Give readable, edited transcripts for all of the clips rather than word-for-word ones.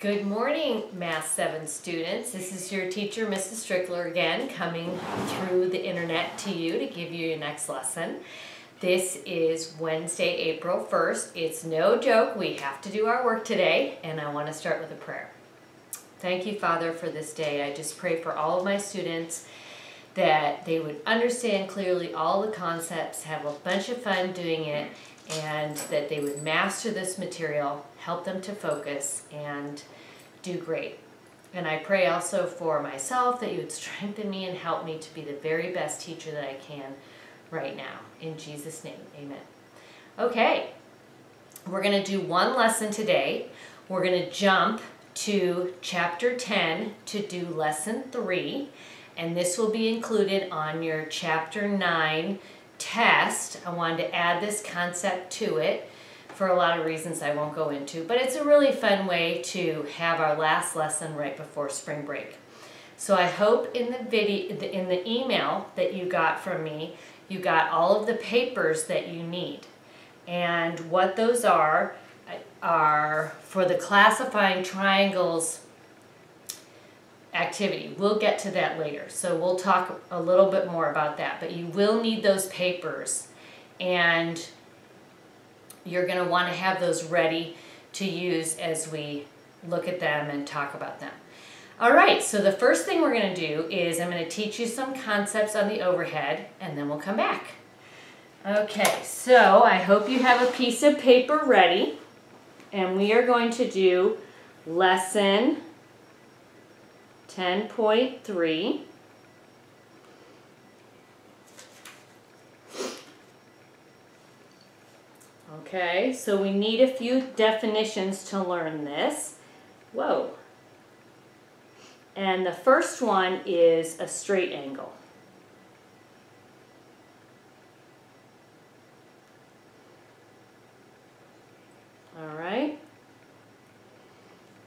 Good morning, Math 7 students. This is your teacher, Mrs. Strickler, again, coming through the internet to you to give you your next lesson. This is Wednesday, April 1st. It's no joke. We have to do our work today, and I want to start with a prayer. Thank you, Father, for this day. I just pray for all of my students that they would understand clearly all the concepts, have a bunch of fun doing it, and that they would master this material, help them to focus, and do great. And I pray also for myself that you would strengthen me and help me to be the very best teacher that I can right now. In Jesus' name, amen. Okay, we're going to do one lesson today. We're going to jump to chapter 10 to do lesson 3, and this will be included on your chapter 9 test. I wanted to add this concept to it for a lot of reasons I won't go into, but it's a really fun way to have our last lesson right before spring break. So I hope in the email that you got from me, you got all of the papers that you need. And what those are for the classifying triangles activity. We'll get to that later, so we'll talk a little bit more about that, but you will need those papers, and you're going to want to have those ready to use as we look at them and talk about them. All right, so the first thing we're going to do is I'm going to teach you some concepts on the overhead, and then we'll come back. Okay, so I hope you have a piece of paper ready, and we are going to do lesson 10.3. Okay, so we need a few definitions to learn this. Whoa. And the first one is a straight angle. All right.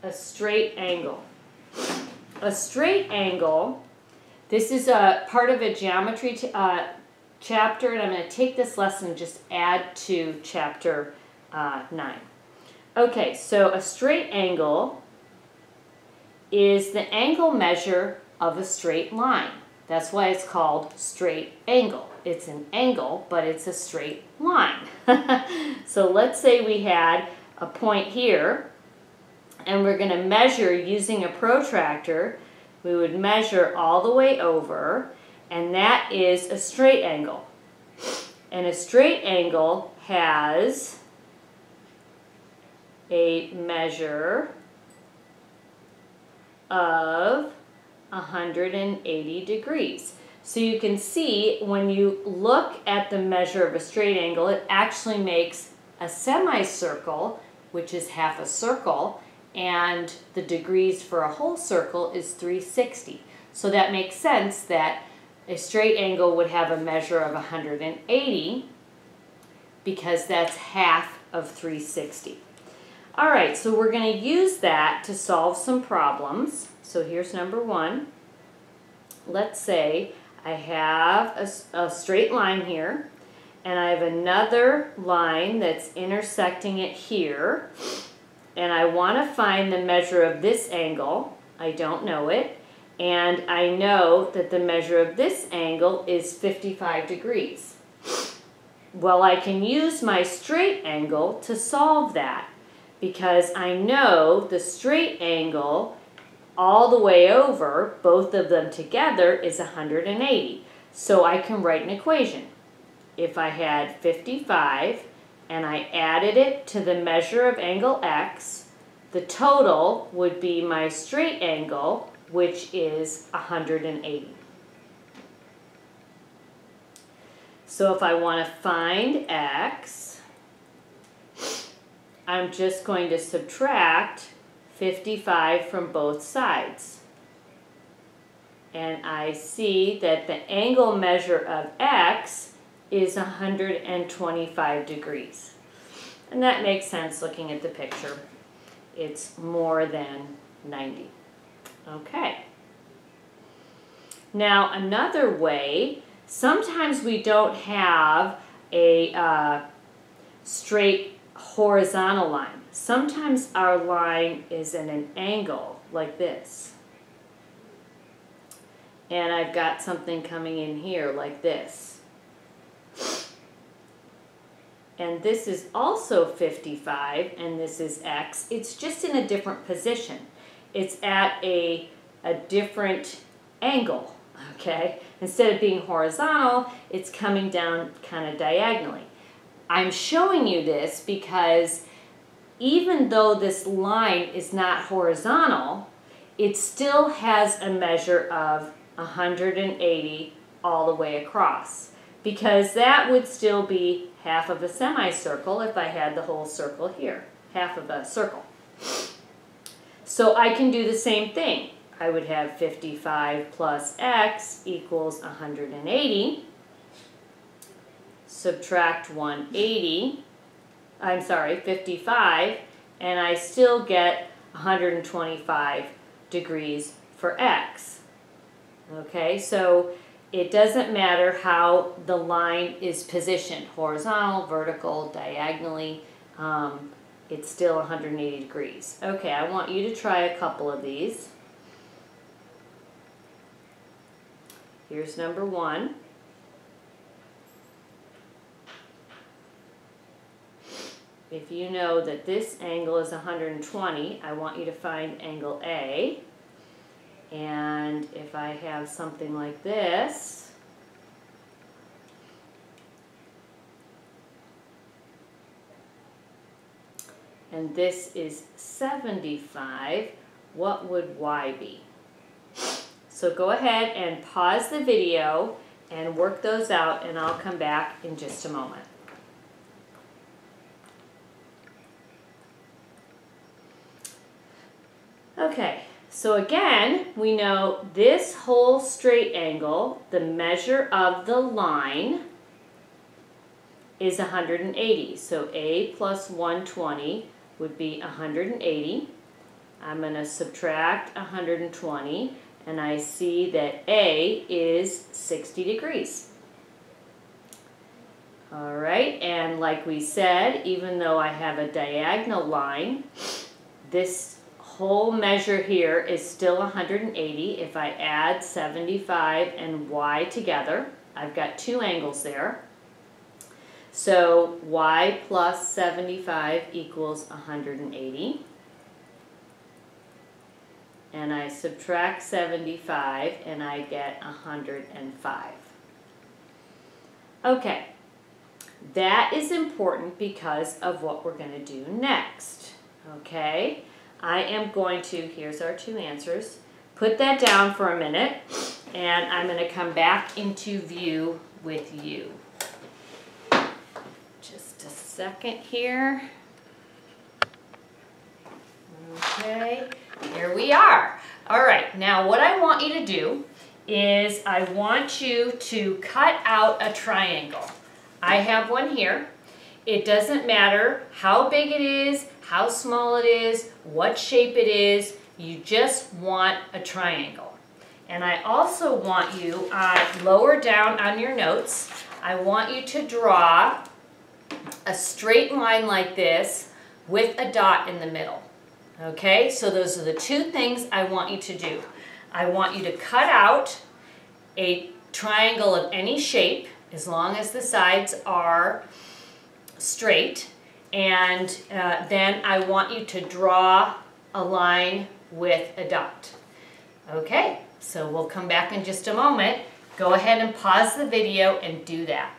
A straight angle. A straight angle, this is a part of a geometry chapter, and I'm going to take this lesson and just add to chapter 9. Okay, so a straight angle is the angle measure of a straight line. That's why it's called straight angle. It's an angle, but it's a straight line. So let's say we had a point here, and we're going to measure using a protractor. We would measure all the way over, and that is a straight angle. And a straight angle has a measure of 180 degrees. So you can see when you look at the measure of a straight angle, it actually makes a semicircle, which is half a circle, and the degrees for a whole circle is 360. So that makes sense that a straight angle would have a measure of 180 because that's half of 360. All right, so we're going to use that to solve some problems. So here's number 1. Let's say I have a straight line here, and I have another line that's intersecting it here. And I want to find the measure of this angle. I don't know it. And I know that the measure of this angle is 55 degrees. Well, I can use my straight angle to solve that because I know the straight angle all the way over, both of them together, is 180. So I can write an equation. If I had 55 and I added it to the measure of angle x, the total would be my straight angle, which is 180. So if I want to find x, I'm just going to subtract 55 from both sides. And I see that the angle measure of x is 125 degrees. And that makes sense looking at the picture. It's more than 90. Okay. Now another way, sometimes we don't have a straight horizontal line. sometimes our line is at an angle like this. And I've got something coming in here like this. And this is also 55, and this is x. It's just in a different position. It's at a different angle, okay? Instead of being horizontal, it's coming down kind of diagonally. I'm showing you this because even though this line is not horizontal, it still has a measure of 180 all the way across, because that would still be half of a semicircle if I had the whole circle here, half of a circle. So I can do the same thing. I would have 55 plus x equals 180. Subtract 180, 55, and I still get 125 degrees for x. Okay, so it doesn't matter how the line is positioned, horizontal, vertical, diagonally, it's still 180 degrees. Okay, I want you to try a couple of these. Here's number 1. If you know that this angle is 120, I want you to find angle A. And if I have something like this, and this is 75, what would y be? So go ahead and pause the video and work those out, and I'll come back in just a moment. Okay, so again, we know this whole straight angle, the measure of the line is 180. So A plus 120 would be 180. I'm going to subtract 120, and I see that A is 60 degrees. All right, and like we said, even though I have a diagonal line, this whole measure here is still 180. If I add 75 and y together, I've got two angles there. So y plus 75 equals 180. And I subtract 75 and I get 105. Okay, that is important because of what we're going to do next. Okay, I am going to, here's our two answers, put that down for a minute, and I'm going to come back into view with you. Just a second here. Okay, here we are. All right, now what I want you to do is I want you to cut out a triangle. I have one here. It doesn't matter how big it is, how small it is, what shape it is, you just want a triangle. And I also want you, lower down on your notes, I want you to draw a straight line like this with a dot in the middle. Okay, so those are the two things I want you to do. I want you to cut out a triangle of any shape, as long as the sides are straight, and then I want you to draw a line with a dot. Okay, so we'll come back in just a moment. Go ahead and pause the video and do that.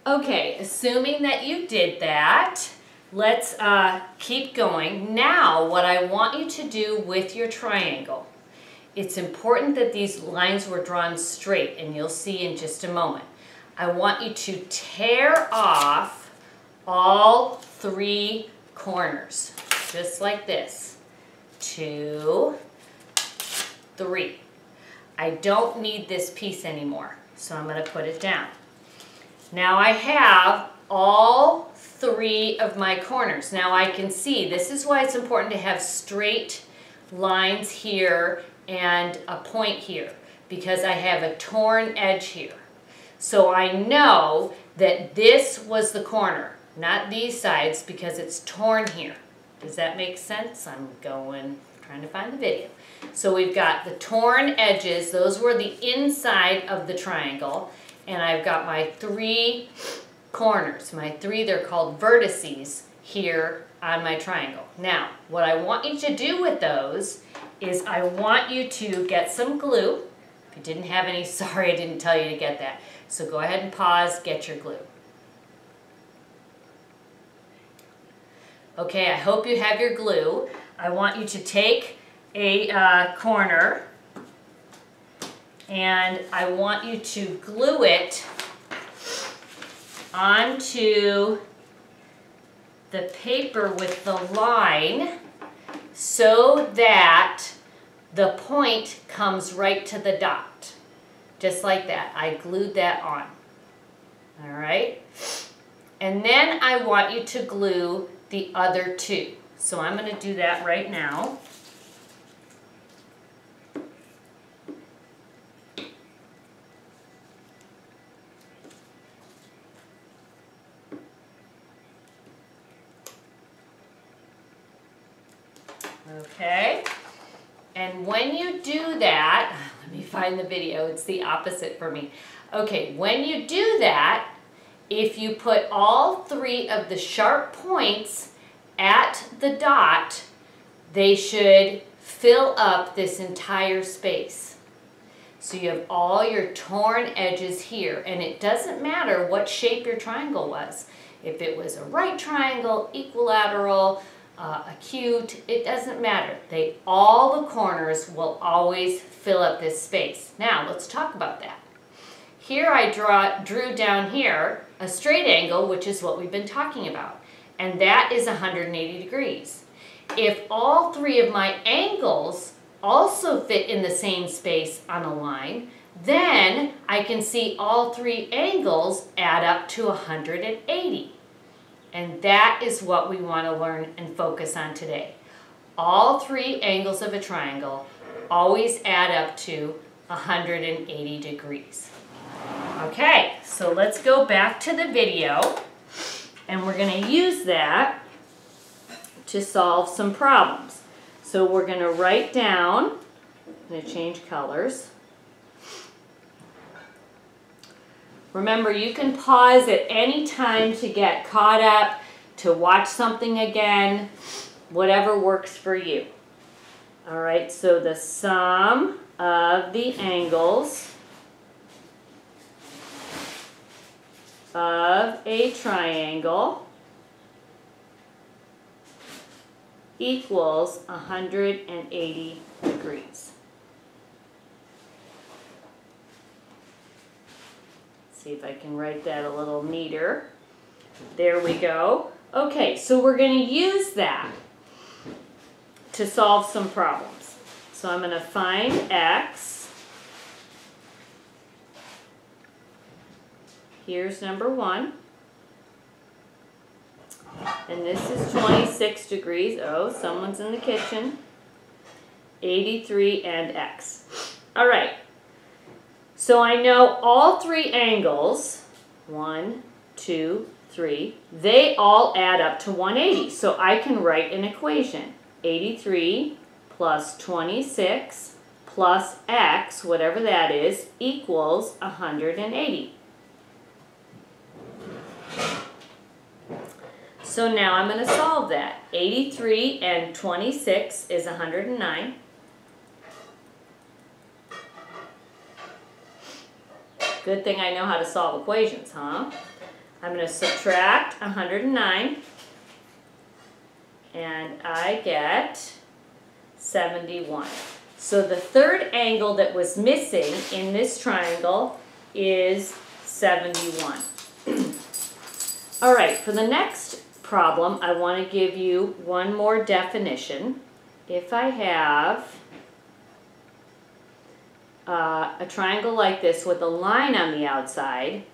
Okay, assuming that you did that, let's keep going. Now, what I want you to do with your triangle, it's important that these lines were drawn straight, and you'll see in just a moment. I want you to tear off all three corners, just like this. 2, 3. I don't need this piece anymore, so I'm going to put it down. Now I have all three of my corners. Now I can see, this is why it's important to have straight lines here and a point here, because I have a torn edge here. So I know that this was the corner, not these sides, because it's torn here. Does that make sense? I'm trying to find the video. So we've got the torn edges. Those were the inside of the triangle. And I've got my 3 corners. They're called vertices here on my triangle. Now, what I want you to do with those is I want you to get some glue. If you didn't have any, sorry I didn't tell you to get that. So go ahead and pause, get your glue. Okay, I hope you have your glue. I want you to take a corner and I want you to glue it onto the paper with the line so that the point comes right to the dot. Just like that. I glued that on. All right? And then I want you to glue the other 2. So I'm going to do that right now. Okay, and when you do that, let me find the video, it's the opposite for me. Okay, when you do that, if you put all 3 of the sharp points at the dot, they should fill up this entire space. So you have all your torn edges here, and it doesn't matter what shape your triangle was. If it was a right triangle, equilateral, acute, it doesn't matter. All the corners will always fill up this space. Now, let's talk about that. Here I drew down here a straight angle, which is what we've been talking about, and that is 180 degrees. If all 3 of my angles also fit in the same space on a line, then I can see all 3 angles add up to 180. And that is what we want to learn and focus on today. All 3 angles of a triangle always add up to 180 degrees. Okay, so let's go back to the video, and we're going to use that to solve some problems. So we're going to write down, I'm going to change colors. Remember, you can pause at any time to get caught up, to watch something again, whatever works for you. All right, so the sum of the angles of a triangle equals 180 degrees. See if I can write that a little neater. There we go. Okay, so we're going to use that to solve some problems. So I'm going to find x. Here's number 1. And this is 26 degrees. Oh, someone's in the kitchen. 83 and x. All right. So I know all 3 angles, 1, 2, 3, they all add up to 180. So I can write an equation. 83 plus 26 plus x, whatever that is, equals 180. So now I'm going to solve that. 83 and 26 is 109. Good thing I know how to solve equations, huh? I'm going to subtract 109, and I get 71. So the third angle that was missing in this triangle is 71. All right, for the next problem, I want to give you one more definition. If I have a triangle like this with a line on the outside,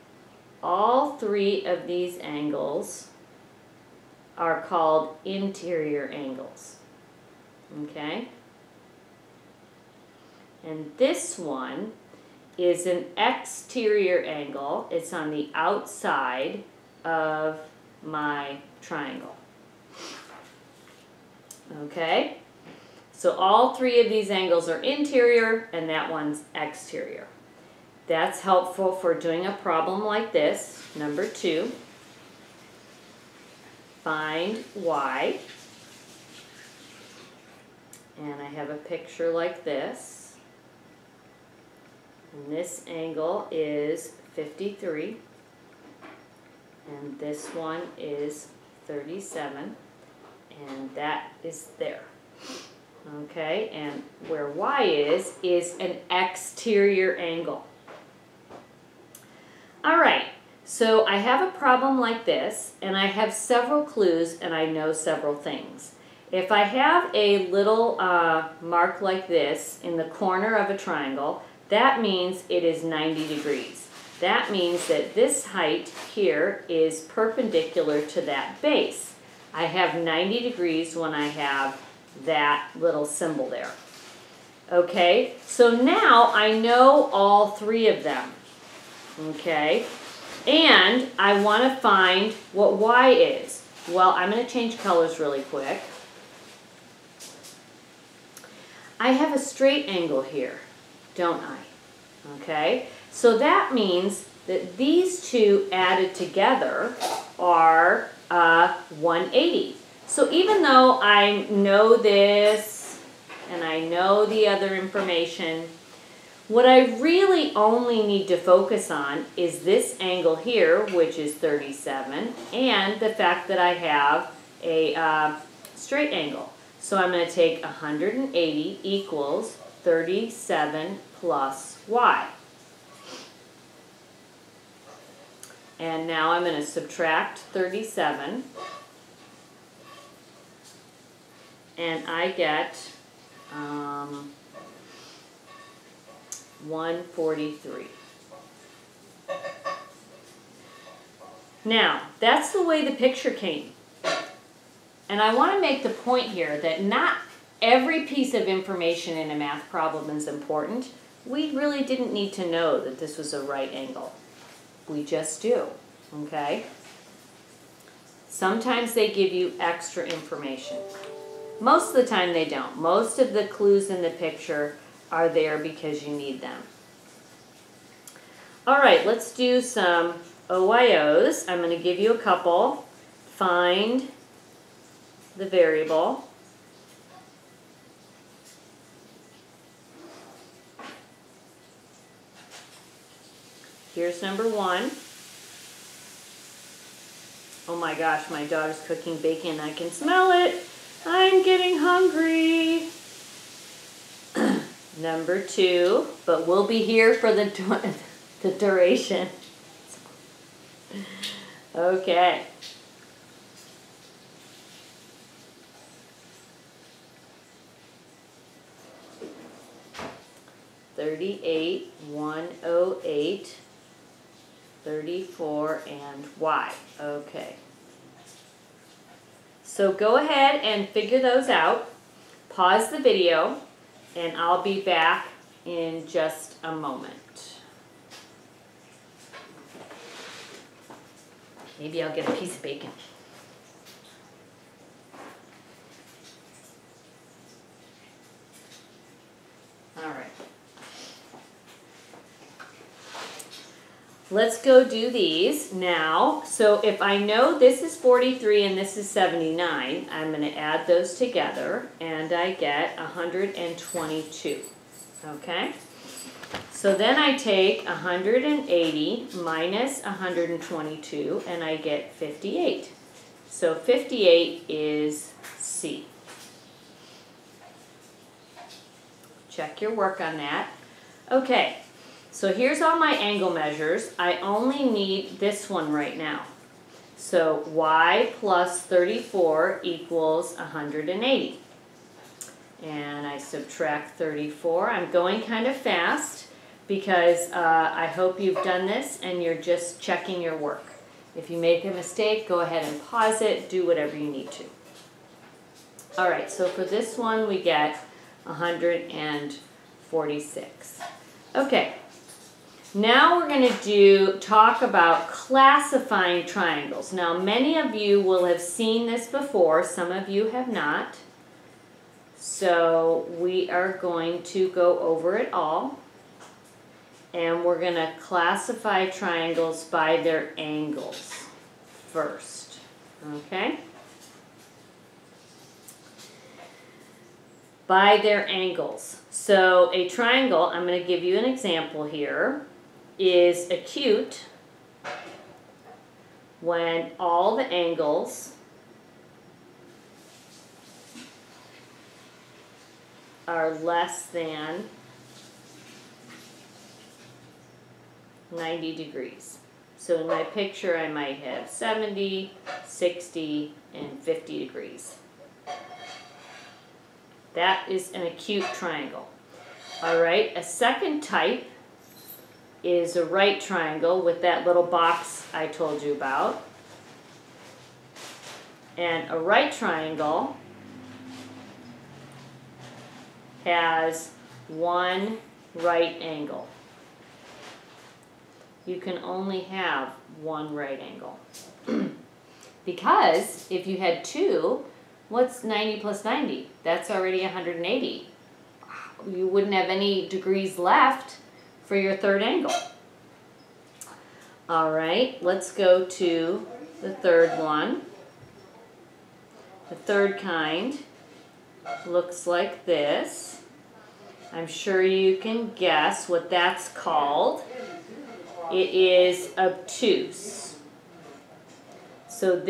all 3 of these angles are called interior angles. Okay? And this one is an exterior angle. It's on the outside of my triangle. Okay? So all three of these angles are interior and that one's exterior. That's helpful for doing a problem like this. Number 2, find y. And I have a picture like this. And this angle is 53. And this one is 37. And that is there. Okay, and where y is an exterior angle. All right, so I have a problem like this, and I have several clues, and I know several things. If I have a little mark like this in the corner of a triangle, that means it is 90 degrees. That means that this height here is perpendicular to that base. I have 90 degrees when I have that little symbol there. Okay, so now I know all three of them. Okay, and I want to find what y is. Well, I'm going to change colors really quick. I have a straight angle here, don't I? Okay, so that means that these two added together are 180. So even though I know this and I know the other information, what I really only need to focus on is this angle here, which is 37, and the fact that I have a straight angle. So I'm going to take 180 equals 37 plus y. And now I'm going to subtract 37. And I get 143. Now, that's the way the picture came. And I want to make the point here that not every piece of information in a math problem is important. We really didn't need to know that this was a right angle. We just do, okay? Sometimes they give you extra information. Most of the time they don't. Most of the clues in the picture are there because you need them. All right, let's do some OYOs. I'm going to give you a couple. Find the variable. Here's number 1. Oh my gosh, my dog's cooking bacon. I can smell it. I'm getting hungry. Number 2, but we'll be here for the duration. Okay. $38, 108, 34, and y. Okay. So go ahead and figure those out. Pause the video, and I'll be back in just a moment. Maybe I'll get a piece of bacon. All right. Let's go do these now. So if I know this is 43 and this is 79, I'm going to add those together and I get 122. Okay? So then I take 180 minus 122 and I get 58. So 58 is C. Check your work on that. Okay. So here's all my angle measures. I only need this one right now. So y plus 34 equals 180. And I subtract 34. I'm going kind of fast because I hope you've done this and you're just checking your work. If you make a mistake, go ahead and pause it. Do whatever you need to. All right, so for this one we get 146. Okay. Now we're going to talk about classifying triangles. Now many of you will have seen this before, some of you have not. So we are going to go over it all. And we're going to classify triangles by their angles first. Okay? By their angles. So a triangle, I'm going to give you an example here, is acute when all the angles are less than 90 degrees. So in my picture I might have 70, 60, and 50 degrees. That is an acute triangle. All right, a second type is a right triangle with that little box I told you about. And a right triangle has one right angle. You can only have one right angle. Because if you had two, what's 90 plus 90? That's already 180. You wouldn't have any degrees left for your third angle. All right, let's go to the third one. The third kind looks like this. I'm sure you can guess what that's called. It is obtuse. So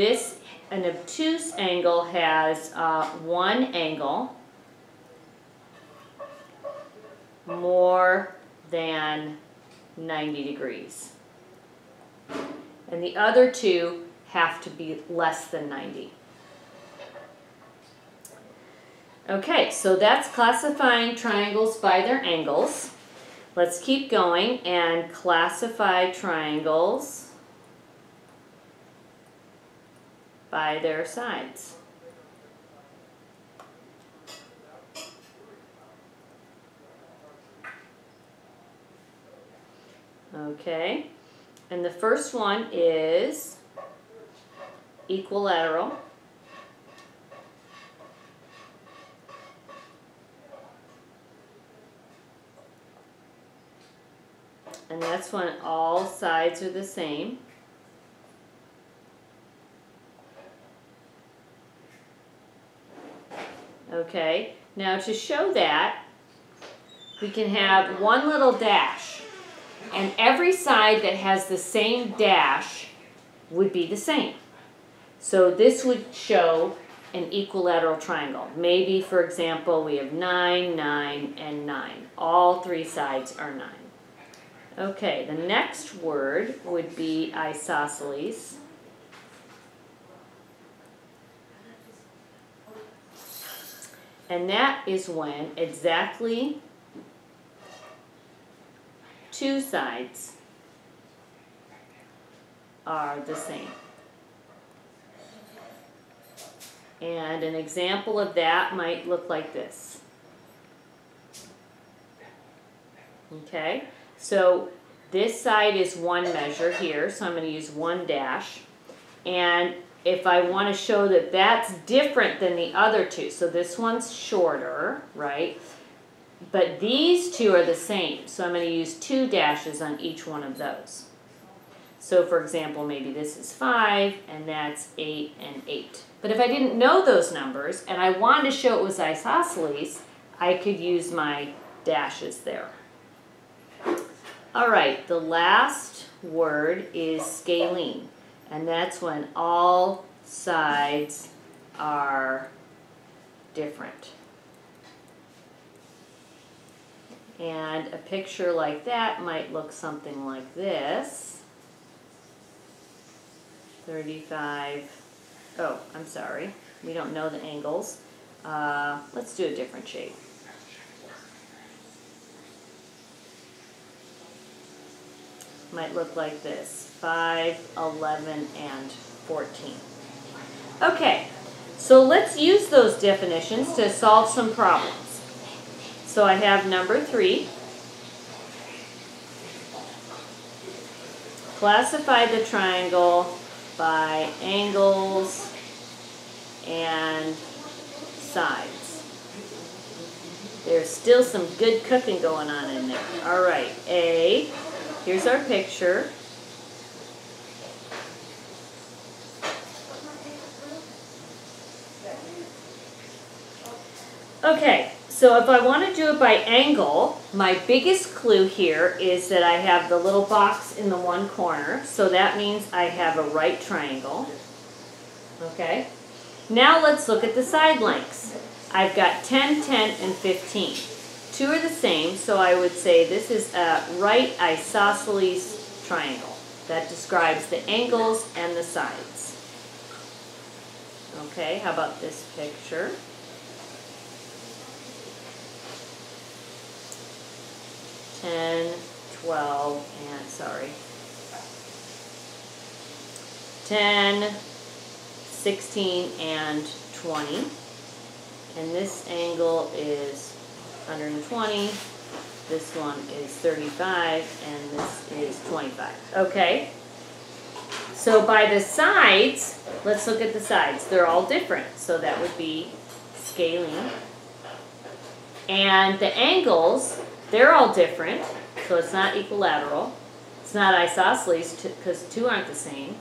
an obtuse angle has one angle more than 90 degrees. And the other two have to be less than 90. Okay, so that's classifying triangles by their angles. Let's keep going and classify triangles by their sides. Okay, and the first one is equilateral. And that's when all sides are the same. Okay, now to show that, we can have one little dash. And every side that has the same dash would be the same. So this would show an equilateral triangle. Maybe, for example, we have 9, 9, and 9. All three sides are 9. Okay, the next word would be isosceles. And that is when exactly two sides are the same. And an example of that might look like this. Okay, so this side is one measure here, so I'm going to use one dash. And if I want to show that that's different than the other two, so this one's shorter, right? But these two are the same, so I'm going to use two dashes on each one of those. So for example, maybe this is 5, and that's 8 and 8. But if I didn't know those numbers, and I wanted to show it was isosceles, I could use my dashes there. All right, the last word is scalene, and that's when all sides are different. And a picture like that might look something like this. 35, oh, I'm sorry, we don't know the angles. Let's do a different shape. Might look like this, 5, 11, and 14. Okay, so let's use those definitions to solve some problems. So I have number 3. Classify the triangle by angles and sides. There's still some good cooking going on in there. All right, A, here's our picture. Okay, so if I want to do it by angle, my biggest clue here is that I have the little box in the one corner, so that means I have a right triangle. Okay, now let's look at the side lengths. I've got 10, 10, and 15. Two are the same, so I would say this is a right isosceles triangle. That describes the angles and the sides. Okay, how about this picture? $10, $12, and sorry, 10, 16, and 20. And this angle is 120. This one is 35, and this is 25. Okay. So by the sides, let's look at the sides. They're all different, so that would be scaling. And the angles, they're all different, so it's not equilateral. It's not isosceles because two aren't the same.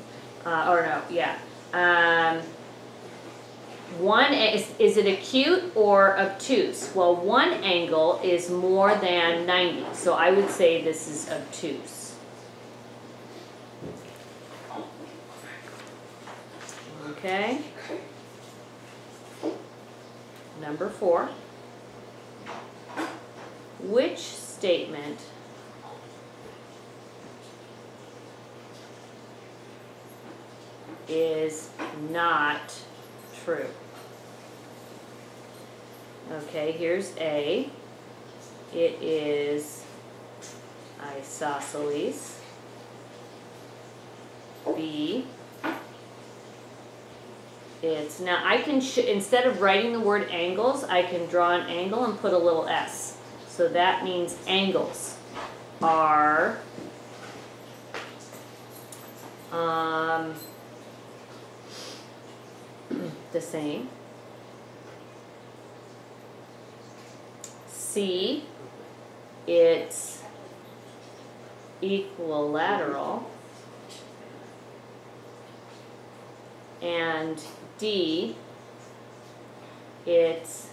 One is it acute or obtuse? Well, one angle is more than 90, so I would say this is obtuse. Okay. Number 4. Which statement is not true? Okay, here's A. It is isosceles. B. It's now I can instead of writing the word angles, I can draw an angle and put a little S. So that means angles are the same. C, it's equilateral. And D, it's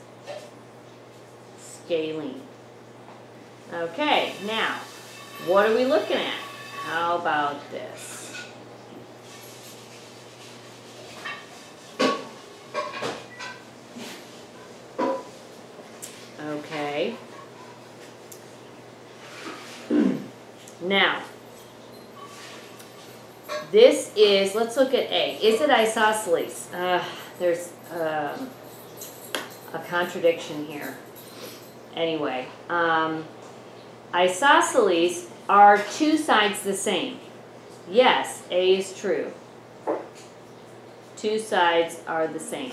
scaling. Okay, now, what are we looking at? How about this? Okay. Now, this is, let's look at A. Is it isosceles? There's a contradiction here. Anyway, isosceles are two sides the same. Yes, A is true. Two sides are the same.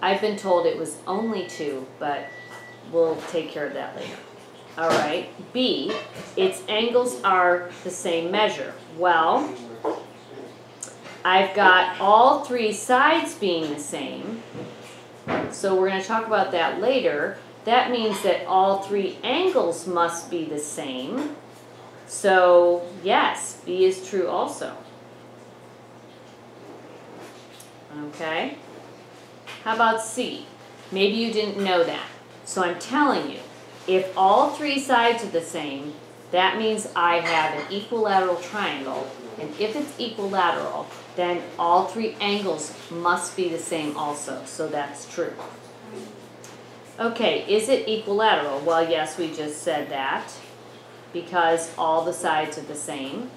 I've been told it was only two, but we'll take care of that later. All right, B, its angles are the same measure. Well, I've got all three sides being the same, so we're going to talk about that later. That means that all three angles must be the same. So, yes, B is true also. Okay? How about C? Maybe you didn't know that. So I'm telling you, if all three sides are the same, that means I have an equilateral triangle. And if it's equilateral, then all three angles must be the same also. So that's true. Okay, is it equilateral? Well, yes, we just said that because all the sides are the same.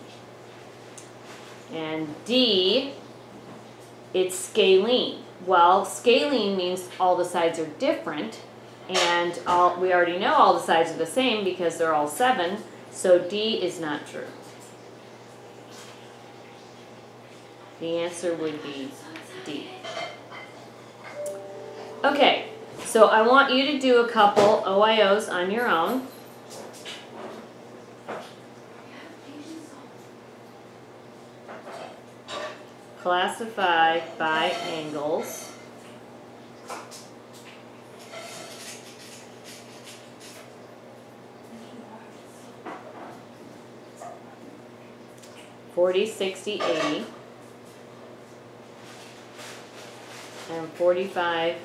And D, it's scalene. Well, scalene means all the sides are different, and we already know all the sides are the same because they're all 7, so D is not true. The answer would be D. Okay, so I want you to do a couple OIOs on your own. Classify by angles. $40, $60, $80, and $45,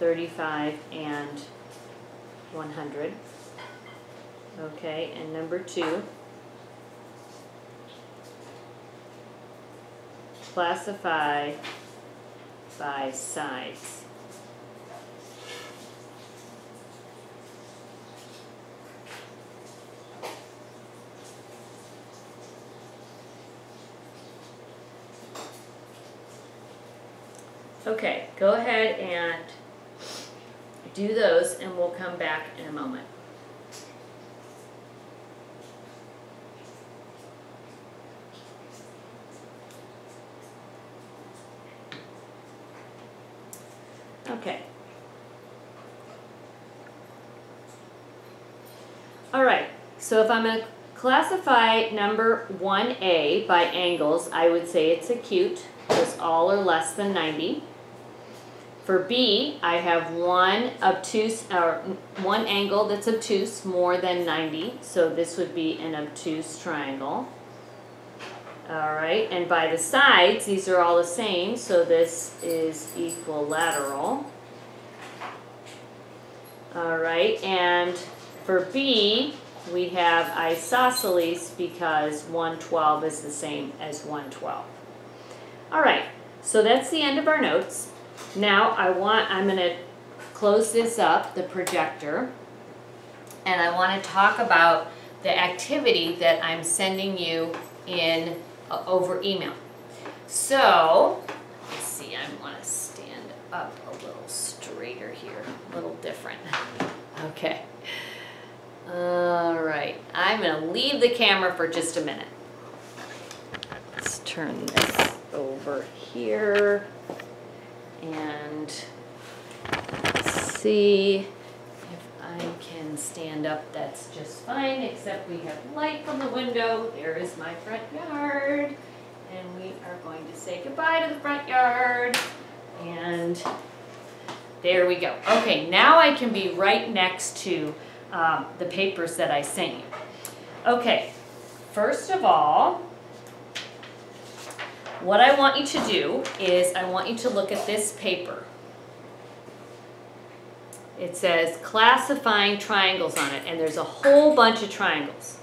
$35, and $100. Okay, and number 2, classify by size. Okay, go ahead and do those and we'll come back in a moment. Okay. All right, so if I'm going to classify number 1A by angles, I would say it's acute, because all are less than 90. For B, I have one angle that's obtuse more than 90, so this would be an obtuse triangle. All right, and by the sides, these are all the same, so this is equilateral. All right, and for B, we have isosceles because 112 is the same as 112. All right, so that's the end of our notes. Now I'm going to close this up, the projector, and I want to talk about the activity that I'm sending you in over email. So, let's see, I want to stand up a little straighter here, a little different. Okay. All right, I'm going to leave the camera for just a minute. Let's turn this over here. And let's see if I can stand up. That's just fine, except we have light from the window. There is my front yard. And we are going to say goodbye to the front yard. And there we go. Okay, now I can be right next to the papers that I sent you. Okay, first of all, what I want you to do is I want you to look at this paper. It says classifying triangles on it, and there's a whole bunch of triangles.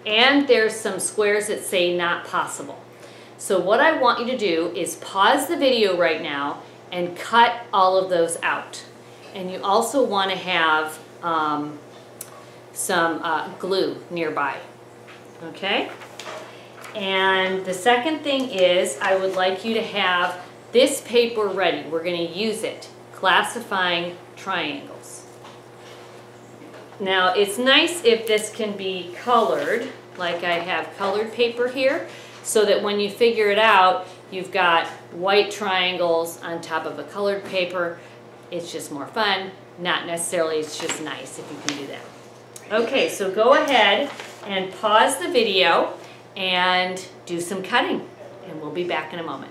And there's some squares that say not possible. So what I want you to do is pause the video right now and cut all of those out. And you also want to have some glue nearby. Okay? And the second thing is I would like you to have this paper ready. We're going to use it, classifying triangles. Now it's nice if this can be colored, like I have colored paper here, so that when you figure it out, you've got white triangles on top of a colored paper. It's just more fun. Not necessarily, it's just nice if you can do that. Okay, so go ahead and pause the video and do some cutting, and we'll be back in a moment.